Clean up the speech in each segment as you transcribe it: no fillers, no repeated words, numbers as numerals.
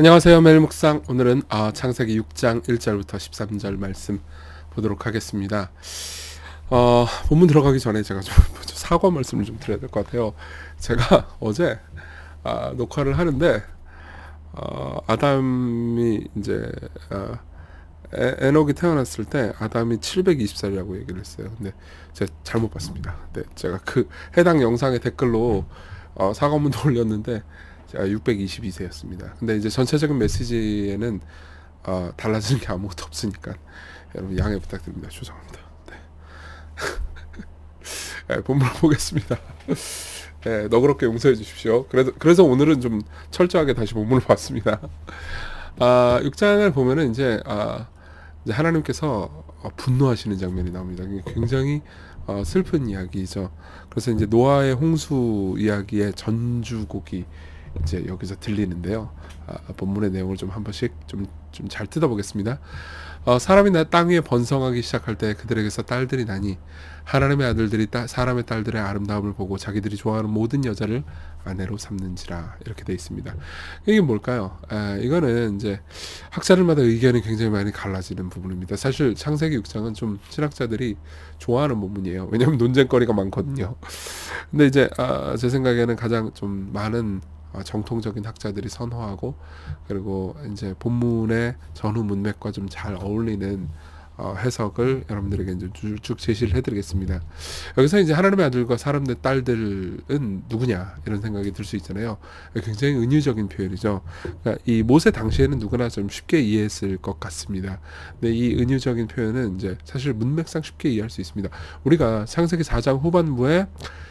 안녕하세요. 매일 묵상. 오늘은 창세기 6장 1절부터 13절 말씀 보도록 하겠습니다. 본문 들어가기 전에 제가 좀 사과 말씀을 좀 드려야 될 것 같아요. 제가 어제 녹화를 하는데 아담이 이제 에녹이 태어났을 때 아담이 720살이라고 얘기를 했어요. 근데 제가 잘못 봤습니다. 네, 제가 그 해당 영상의 댓글로 사과문도 올렸는데 제가 622세였습니다. 근데 이제 전체적인 메시지에는 달라지는 게 아무것도 없으니까 여러분 양해 부탁드립니다. 죄송합니다. 네. 네, 본문을 보겠습니다. 네, 너그럽게 용서해 주십시오. 그래서 오늘은 좀 철저하게 다시 본문을 봤습니다. 6장을 보면은 이제 하나님께서 분노하시는 장면이 나옵니다. 굉장히 슬픈 이야기죠. 그래서 이제 노아의 홍수 이야기의 전주곡이 이제 여기서 들리는데요. 본문의 내용을 좀 한 번씩 좀 잘 뜯어보겠습니다. 사람이 땅 위에 번성하기 시작할 때 그들에게서 딸들이 나니 하나님의 아들들이 사람의 딸들의 아름다움을 보고 자기들이 좋아하는 모든 여자를 아내로 삼는지라, 이렇게 돼 있습니다. 이게 뭘까요? 이거는 이제 학자들마다 의견이 굉장히 많이 갈라지는 부분입니다. 사실 창세기 6장은 좀 신학자들이 좋아하는 부분이에요. 왜냐하면 논쟁거리가 많거든요. 근데 이제 제 생각에는 가장 좀 많은 정통적인 학자들이 선호하고, 그리고 이제 본문의 전후 문맥과 좀 잘 어울리는 해석을 여러분들에게 이제 쭉 제시를 해드리겠습니다. 여기서 이제 하나님의 아들과 사람의 딸들은 누구냐, 이런 생각이 들 수 있잖아요. 굉장히 은유적인 표현이죠. 그러니까 이 모세 당시에는 누구나 좀 쉽게 이해했을 것 같습니다. 근데 이 은유적인 표현은 이제 사실 문맥상 쉽게 이해할 수 있습니다. 우리가 창세기 4장 후반부에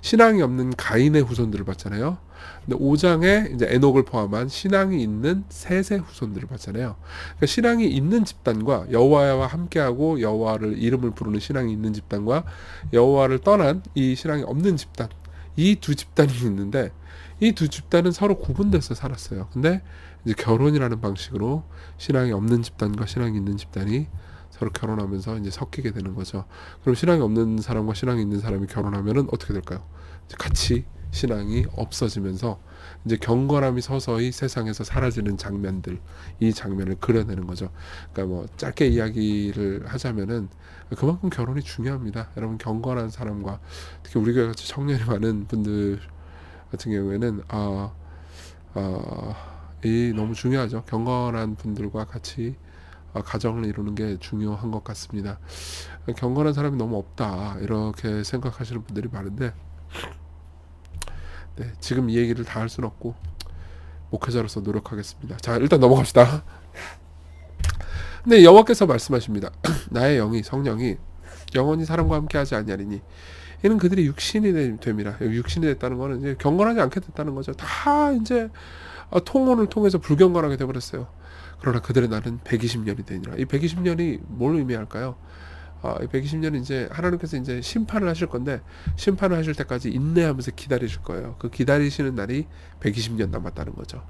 신앙이 없는 가인의 후손들을 봤잖아요. 근데 5장에 이제 에녹을 포함한 신앙이 있는 셋의 후손들을 봤잖아요. 그러니까 신앙이 있는 집단과 여호와와 함께하고 여호와를 이름을 부르는 신앙이 있는 집단과 여호와를 떠난 이 신앙이 없는 집단, 이 두 집단이 있는데 이 두 집단은 서로 구분돼서 살았어요. 근데 이제 결혼이라는 방식으로 신앙이 없는 집단과 신앙이 있는 집단이 서로 결혼하면서 이제 섞이게 되는 거죠. 그럼 신앙이 없는 사람과 신앙이 있는 사람이 결혼하면은 어떻게 될까요? 이제 같이 신앙이 없어지면서 이제 경건함이 서서히 세상에서 사라지는 장면들, 이 장면을 그려내는 거죠. 그러니까 뭐 짧게 이야기를 하자면은 그만큼 결혼이 중요합니다. 여러분, 경건한 사람과 특히 우리 교회 같이 청년이 많은 분들 같은 경우에는 이 너무 중요하죠. 경건한 분들과 같이 가정을 이루는 게 중요한 것 같습니다. 경건한 사람이 너무 없다, 이렇게 생각하시는 분들이 많은데, 네, 지금 이 얘기를 다 할 수는 없고 목회자로서 노력하겠습니다. 자, 일단 넘어갑시다. 근데 여호와께서 말씀하십니다. 나의 영이, 성령이 영원히 사람과 함께 하지 아니하리니 이는 그들이 육신이 됩니다. 육신이 됐다는 거는 이제 경건하지 않게 됐다는 거죠. 다 이제 통혼을 통해서 불경건하게 되어버렸어요. 그러나 그들의 날은 120년이 되니라. 이 120년이 뭘 의미할까요? 이 120년은 이제 하나님께서 이제 심판을 하실 건데, 심판을 하실 때까지 인내하면서 기다리실 거예요. 그 기다리시는 날이 120년 남았다는 거죠.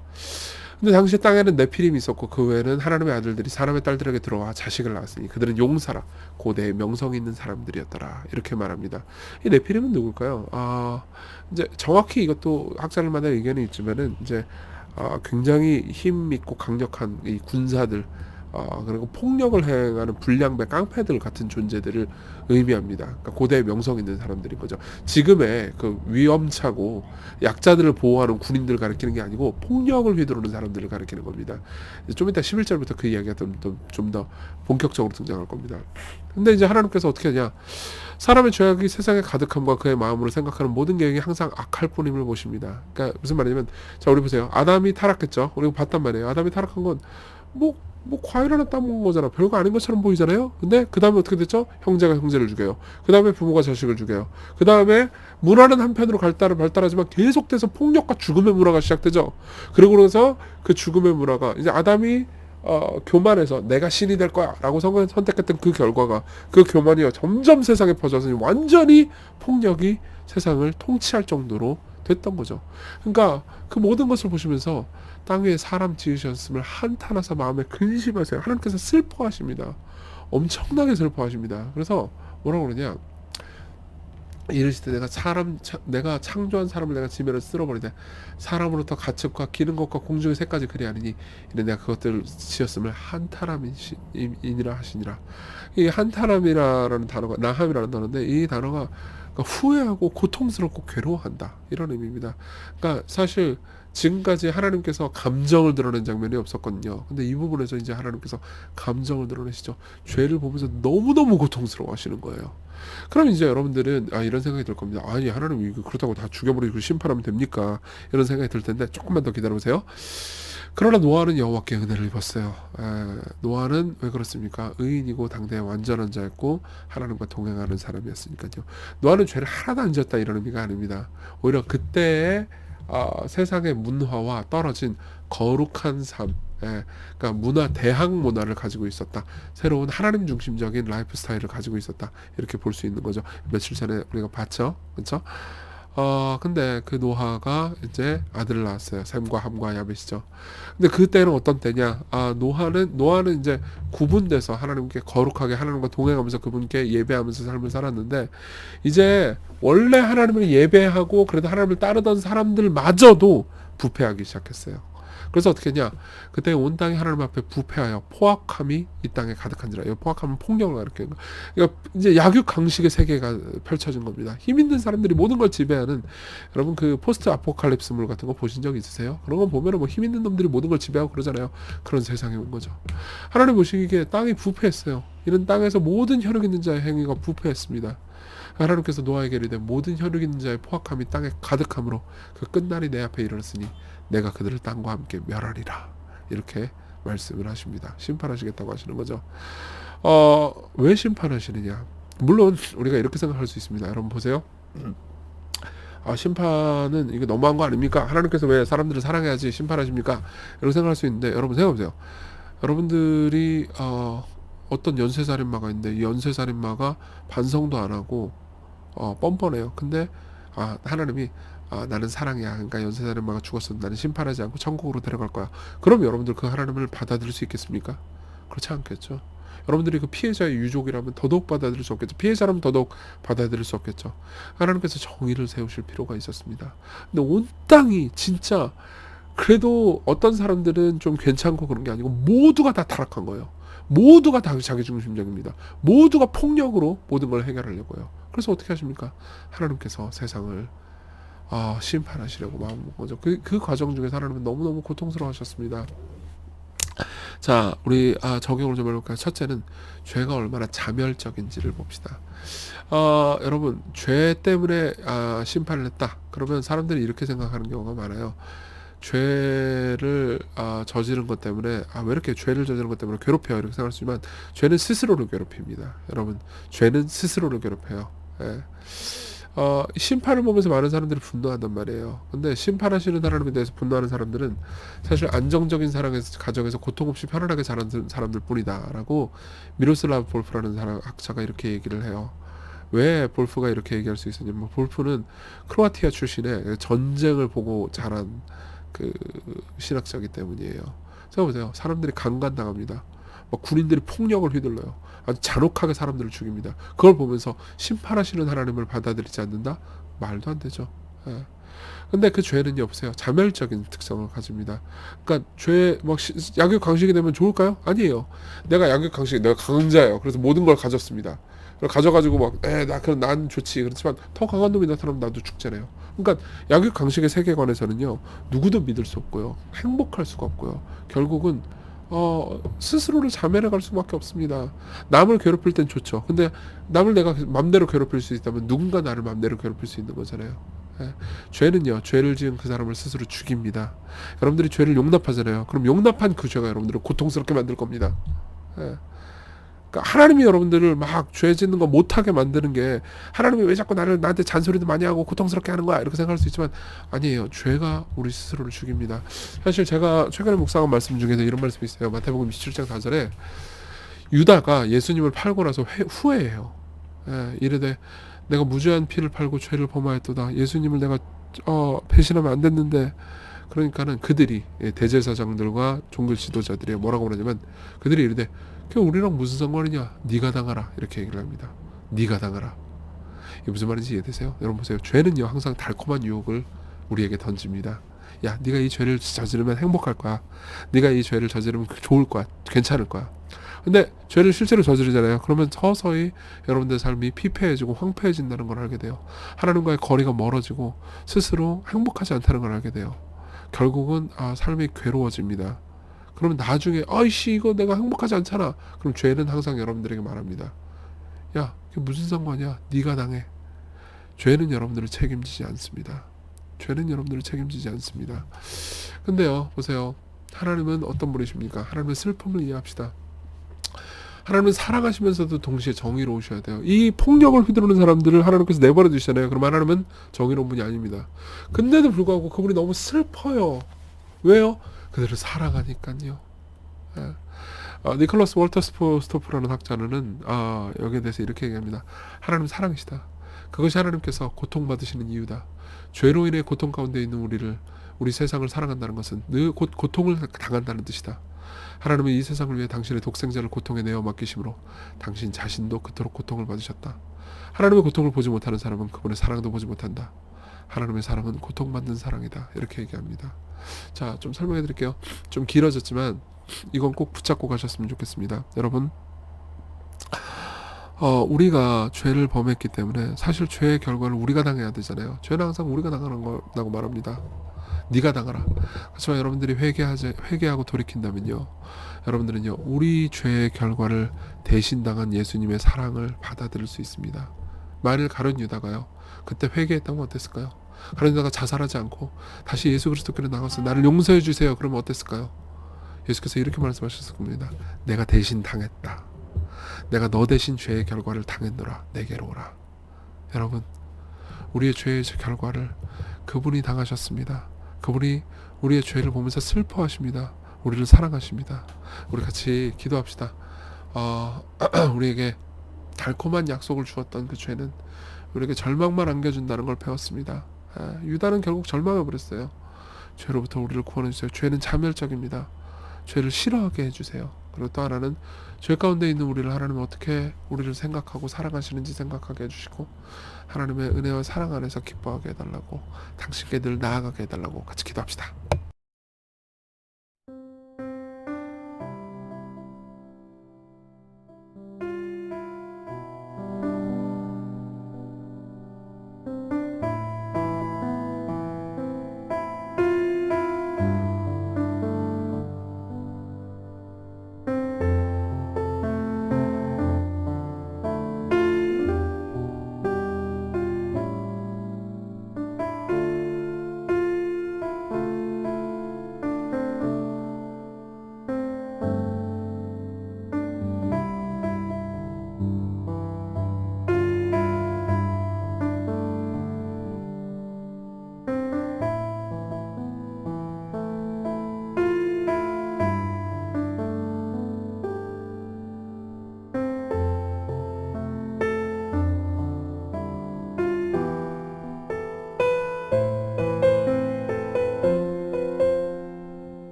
근데 당시 땅에는 네피림이 있었고, 그 외에는 하나님의 아들들이 사람의 딸들에게 들어와 자식을 낳았으니 그들은 용사라, 고대의 명성 있는 사람들이었더라, 이렇게 말합니다. 이 네피림은 누굴까요? 이제 정확히 이것도 학자들마다 의견이 있지만은 이제 굉장히 힘 있고 강력한 이 군사들, 그리고 폭력을 행하는 불량배 깡패들 같은 존재들을 의미합니다. 그러니까 고대의 명성 있는 사람들인 거죠. 지금의 그 위험차고 약자들을 보호하는 군인들을 가리키는 게 아니고 폭력을 휘두르는 사람들을 가리키는 겁니다. 좀 이따 11절부터 그 이야기가 좀 더 본격적으로 등장할 겁니다. 근데 이제 하나님께서 어떻게 하냐? 사람의 죄악이 세상에 가득함과 그의 마음으로 생각하는 모든 계획이 항상 악할 뿐임을 보십니다. 그러니까 무슨 말이냐면, 자, 우리 보세요. 아담이 타락했죠. 우리가 봤단 말이에요. 아담이 타락한 건 과일 하나 따먹은 거잖아. 별거 아닌 것처럼 보이잖아요. 근데 그 다음에 어떻게 됐죠? 형제가 형제를 죽여요. 그 다음에 부모가 자식을 죽여요. 그 다음에 문화는 한편으로 발달하지만 계속돼서 폭력과 죽음의 문화가 시작되죠. 그러고 나서 그 죽음의 문화가 이제 아담이 교만해서 내가 신이 될 거야 라고 선택했던 그 결과가, 그 교만이 점점 세상에 퍼져서 완전히 폭력이 세상을 통치할 정도로 됐던 거죠. 그러니까 그 모든 것을 보시면서 땅 위에 사람 지으셨음을 한탄하사 마음에 근심하세요. 하나님께서 슬퍼하십니다. 엄청나게 슬퍼하십니다. 그래서 뭐라고 그러냐, 이르시되 내가 창조한 사람을 내가 지면을 쓸어버리되 사람으로부터 가축과 기는 것과 공중의 새까지 그리하느니 이는 내가 그것들을 지었음을 한타람이니라 하시니라. 이 한타람이라는 단어가 나함이라는 단어인데 이 단어가 그러니까 후회하고 고통스럽고 괴로워한다 이런 의미입니다. 그러니까 사실 지금까지 하나님께서 감정을 드러낸 장면이 없었거든요. 근데 이 부분에서 이제 하나님께서 감정을 드러내시죠. 죄를 보면서 너무너무 고통스러워 하시는 거예요. 그럼 이제 여러분들은 이런 생각이 들 겁니다. 아니 하나님 이거 그렇다고 다 죽여버리고 심판하면 됩니까? 이런 생각이 들 텐데 조금만 더 기다려보세요. 그러나 노아는 여호와께 은혜를 입었어요. 노아는 왜 그렇습니까? 의인이고 당대의 완전한 자였고 하나님과 동행하는 사람이었으니까요. 노아는 죄를 하나도 안 지었다 이런 의미가 아닙니다. 오히려 그때의 세상의 문화와 떨어진 거룩한 삶, 그러니까 대항 문화를 가지고 있었다. 새로운 하나님 중심적인 라이프 스타일을 가지고 있었다. 이렇게 볼 수 있는 거죠. 며칠 전에 우리가 봤죠, 그렇죠? 근데 그 노아가 이제 아들을 낳았어요. 셈과 함과 야벳이죠. 근데 그때는 어떤 때냐? 노아는 이제 구분돼서 하나님께 거룩하게 하나님과 동행하면서 그분께 예배하면서 삶을 살았는데 이제 원래 하나님을 예배하고 그래도 하나님을 따르던 사람들마저도 부패하기 시작했어요. 그래서 어떻게 했냐? 그때 온 땅이 하나님 앞에 부패하여 포악함이 이 땅에 가득한지라. 이 포악함은 폭력을 가리키는 거. 그러니까 이제 약육강식의 세계가 펼쳐진 겁니다. 힘 있는 사람들이 모든 걸 지배하는, 여러분 그 포스트 아포칼립스물 같은 거 보신 적 있으세요? 그런 거 보면은 뭐 힘 있는 놈들이 모든 걸 지배하고 그러잖아요. 그런 세상이 온 거죠. 하나님 보시기에 땅이 부패했어요. 이런 땅에서 모든 혈육 있는 자의 행위가 부패했습니다. 하나님께서 노아에게 이르되 모든 혈육 있는 자의 포악함이 땅에 가득함으로 그 끝날이 내 앞에 이르렀으니 내가 그들을 땅과 함께 멸하리라. 이렇게 말씀을 하십니다. 심판하시겠다고 하시는 거죠. 왜 심판하시느냐? 물론 우리가 이렇게 생각할 수 있습니다. 여러분 보세요. 심판은 이거 너무한 거 아닙니까? 하나님께서 왜 사람들을 사랑해야지 심판하십니까? 이렇게 생각할 수 있는데 여러분 생각해보세요. 여러분들이 어떤 연쇄살인마가 있는데 이 연쇄살인마가 반성도 안 하고 뻔뻔해요. 근데 하나님이 나는 사랑이야. 그러니까 연쇄살인마가 죽었어도 나는 심판하지 않고 천국으로 데려갈 거야. 그럼 여러분들 그 하나님을 받아들일 수 있겠습니까? 그렇지 않겠죠. 여러분들이 그 피해자의 유족이라면 더더욱 받아들일 수 없겠죠. 피해자라면 더더욱 받아들일 수 없겠죠. 하나님께서 정의를 세우실 필요가 있었습니다. 근데 온 땅이 진짜 그래도 어떤 사람들은 좀 괜찮고 그런 게 아니고 모두가 다 타락한 거예요. 모두가 다 자기중심적입니다. 모두가 폭력으로 모든 걸 해결하려고요. 그래서 어떻게 하십니까? 하나님께서 세상을 심판하시려고 마음먹은 거죠. 그 과정 중에서 하나님은 너무너무 고통스러워하셨습니다. 자, 우리 적용을 좀 해볼까요? 첫째는 죄가 얼마나 자멸적인지를 봅시다. 여러분, 죄 때문에 심판을 했다. 그러면 사람들이 이렇게 생각하는 경우가 많아요. 죄를 저지른 것 때문에 왜 이렇게 죄를 저지른 것 때문에 괴롭혀요 이렇게 생각하시지만 죄는 스스로를 괴롭힙니다. 여러분, 죄는 스스로를 괴롭혀요. 심판을 보면서 많은 사람들이 분노한단 말이에요. 근데 심판하시는 하나님에 대해서 분노하는 사람들은 사실 안정적인 가정에서 고통 없이 편안하게 자란 사람들 뿐이다 라고 미로슬라브 볼프라는 학자가 이렇게 얘기를 해요. 왜 볼프가 이렇게 얘기할 수 있었냐면, 볼프는 크로아티아 출신의 전쟁을 보고 자란 그 신학자이기 때문이에요. 생각해보세요. 사람들이 강간당합니다. 군인들이 폭력을 휘둘러요. 아주 잔혹하게 사람들을 죽입니다. 그걸 보면서 심판하시는 하나님을 받아들이지 않는다? 말도 안 되죠. 근데 그 죄는요, 보세요. 자멸적인 특성을 가집니다. 그러니까 약육 강식이 되면 좋을까요? 아니에요. 내가 강자예요. 그래서 모든 걸 가졌습니다. 가져가지고 그럼 난 좋지. 그렇지만 더 강한 놈이 나타나면 나도 죽잖아요. 그러니까 약육 강식의 세계관에서는요, 누구도 믿을 수 없고요, 행복할 수가 없고요. 결국은 스스로를 자멸해갈 수밖에 없습니다. 남을 괴롭힐 땐 좋죠. 근데 남을 내가 맘대로 괴롭힐 수 있다면 누군가 나를 맘대로 괴롭힐 수 있는 거잖아요. 죄는요, 죄를 지은 그 사람을 스스로 죽입니다. 여러분들이 죄를 용납하잖아요. 그럼 용납한 그 죄가 여러분들을 고통스럽게 만들 겁니다. 그러니까 하나님이 여러분들을 막 죄 짓는 거 못하게 만드는 게, 하나님이 왜 자꾸 나한테 잔소리도 많이 하고 고통스럽게 하는 거야 이렇게 생각할 수 있지만 아니에요. 죄가 우리 스스로를 죽입니다. 사실 제가 최근에 묵상한 말씀 중에서 이런 말씀이 있어요. 마태복음 27장 4절에 유다가 예수님을 팔고 나서 후회해요. 이르되 내가 무죄한 피를 팔고 죄를 범하였도다. 예수님을 내가 배신하면 안 됐는데. 그러니까는 그들이, 대제사장들과 종교 지도자들이 뭐라고 그러냐면, 그들이 이르되 그 우리랑 무슨 상관이냐, 네가 당하라 이렇게 얘기를 합니다. 네가 당하라. 이게 무슨 말인지 이해되세요? 여러분 보세요. 죄는요 항상 달콤한 유혹을 우리에게 던집니다. 야, 네가 이 죄를 저지르면 행복할 거야. 네가 이 죄를 저지르면 좋을 거야. 괜찮을 거야. 근데 죄를 실제로 저지르잖아요. 그러면 서서히 여러분들 삶이 피폐해지고 황폐해진다는 걸 알게 돼요. 하나님과의 거리가 멀어지고 스스로 행복하지 않다는 걸 알게 돼요. 결국은 삶이 괴로워집니다. 그러면 나중에 아이씨 이거 내가 행복하지 않잖아. 그럼 죄는 항상 여러분들에게 말합니다. 야, 그게 무슨 상관이야? 네가 당해. 죄는 여러분들을 책임지지 않습니다. 죄는 여러분들을 책임지지 않습니다. 근데요, 보세요. 하나님은 어떤 분이십니까? 하나님은 슬픔을 이해합시다. 하나님은 사랑하시면서도 동시에 정의로우셔야 돼요. 이 폭력을 휘두르는 사람들을 하나님께서 내버려 두시잖아요. 그럼 하나님은 정의로운 분이 아닙니다. 근데도 불구하고 그분이 너무 슬퍼요. 왜요? 그들을 사랑하니까요. 예. 니콜라스 월터 스토프라는 학자는 여기에 대해서 이렇게 얘기합니다. 하나님 사랑이시다. 그것이 하나님께서 고통받으시는 이유다. 죄로 인해 고통 가운데 있는 우리 세상을 사랑한다는 것은 늘 곧 고통을 당한다는 뜻이다. 하나님은 이 세상을 위해 당신의 독생자를 고통에 내어 맡기심으로 당신 자신도 그토록 고통을 받으셨다. 하나님의 고통을 보지 못하는 사람은 그분의 사랑도 보지 못한다. 하나님의 사랑은 고통받는 사랑이다. 이렇게 얘기합니다. 자, 좀 설명해 드릴게요. 좀 길어졌지만 이건 꼭 붙잡고 가셨으면 좋겠습니다. 여러분, 우리가 죄를 범했기 때문에 사실 죄의 결과를 우리가 당해야 되잖아요. 죄는 항상 우리가 당하는 거라고 말합니다. 네가 당하라. 그렇지만 여러분들이 회개하고 돌이킨다면요, 여러분들은요 우리 죄의 결과를 대신 당한 예수님의 사랑을 받아들일 수 있습니다. 만일 가룟 유다가요 그때 회개했다면 어땠을까요? 가룟 유다가 자살하지 않고 다시 예수 그리스도께로 나가서 나를 용서해 주세요. 그러면 어땠을까요? 예수께서 이렇게 말씀하셨을 겁니다. 내가 대신 당했다. 내가 너 대신 죄의 결과를 당했노라. 내게로 오라. 여러분, 우리의 죄의 결과를 그분이 당하셨습니다. 그분이 우리의 죄를 보면서 슬퍼하십니다. 우리를 사랑하십니다. 우리 같이 기도합시다. 우리에게 달콤한 약속을 주었던 그 죄는 우리에게 절망만 안겨준다는 걸 배웠습니다. 유다는 결국 절망해버렸어요. 죄로부터 우리를 구원해주세요. 죄는 자멸적입니다. 죄를 싫어하게 해주세요. 그리고 또 하나는 죄 가운데 있는 우리를 하나님은 어떻게 우리를 생각하고 사랑하시는지 생각하게 해주시고 하나님의 은혜와 사랑 안에서 기뻐하게 해달라고, 당신께 늘 나아가게 해달라고 같이 기도합시다.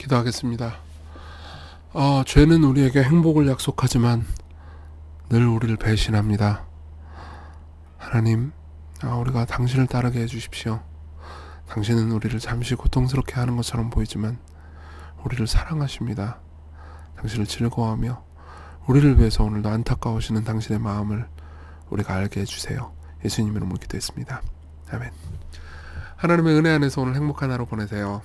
기도하겠습니다. 죄는 우리에게 행복을 약속하지만 늘 우리를 배신합니다. 하나님, 우리가 당신을 따르게 해주십시오. 당신은 우리를 잠시 고통스럽게 하는 것처럼 보이지만 우리를 사랑하십니다. 당신을 즐거워하며 우리를 위해서 오늘도 안타까우시는 당신의 마음을 우리가 알게 해주세요. 예수님 이름으로 기도했습니다. 아멘. 하나님의 은혜 안에서 오늘 행복한 하루 보내세요.